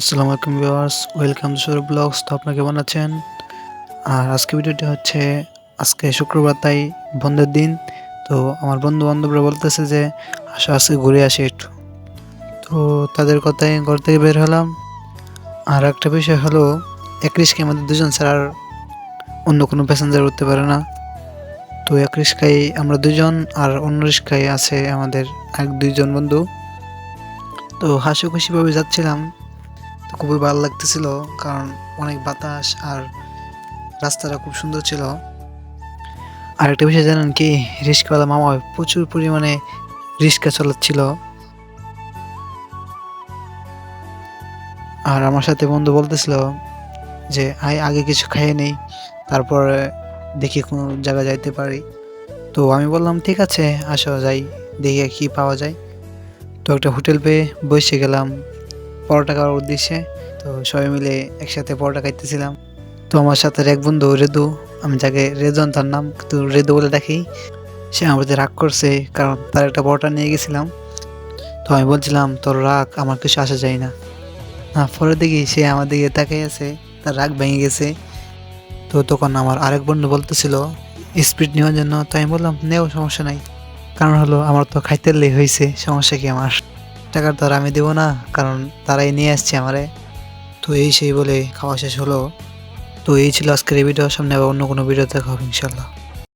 আসসালামু আলাইকুম viewers, welcome to Sourav blogs. তো আপনারা কেমন আছেন? আর আজকে ভিডিওটি হচ্ছে আজকে শুক্রবার, তাই বন্ধের দিন। তো আমার বন্ধু বান্ধবরা বলতেছে যে আসো আজকে ঘুরে আসি একটু। তো তাদের কথায় ঘর থেকে বের হলাম। আর একটা বিষয় হলো, এক রিস্কায় আমাদের দুজন ছাড়া আর অন্য কোনো প্যাসেঞ্জার উঠতে পারে না। তো এক রিস্কায় আমরা দুজন, আর অন্য রিস্কায় আছে আমাদের এক দুইজন বন্ধু। তো হাসি খুশিভাবে যাচ্ছিলাম। তো খুবই ভালো লাগতেছিল, কারণ অনেক বাতাস আর রাস্তাটা খুব সুন্দর ছিল। আর একটা বিষয় জানেন কি, রিস্কাওয়ালা মামা প্রচুর পরিমাণে রিস্কা চালাচ্ছিল। আর আমার সাথে বন্ধু বলতেছিল যে আগে কিছু খাইয়ে নেই, তারপরে দেখি কোনো জায়গায় যাইতে পারি। তো আমি বললাম ঠিক আছে, আসো যাই, দেখি কি পাওয়া যায়। তো একটা হোটেল পেয়ে বসে গেলাম পরোটা খাওয়ার উদ্দেশ্যে। তো সবাই মিলে একসাথে পরোটা খাইতেছিলাম। তো আমার সাথে এক বন্ধু রেদু, আমি যাকে রেজন তার নাম, কিন্তু রেদু বলে ডাকি, সে আমার প্রতি রাগ করছে, কারণ তার একটা পরোটা নিয়ে গেছিলাম। তো আমি বলছিলাম তোর রাগ আমার কিছু আসা যায় না। পরে দেখি সে আমার দিকে তাকিয়ে আছে, তার রাগ ভেঙে গেছে। তো তখন আমার আরেক বন্ধু বলতেছিল স্পিড নেওয়ার জন্য। তো আমি বললাম নেও, সমস্যা নাই। কারণ হলো আমার তো খাইতে লেই হয়েছে, সমস্যা কি আমার? টাকার তো আর আমি দেবো না, কারণ তারাই নিয়ে আসছে আমারে। তো এই সেই বলে খাওয়া শেষ হলো। তো এই ছিল আজকের এই ভিডিও। সামনে আবার অন্য কোনো ভিডিও দেখা হবে ইনশাল্লাহ।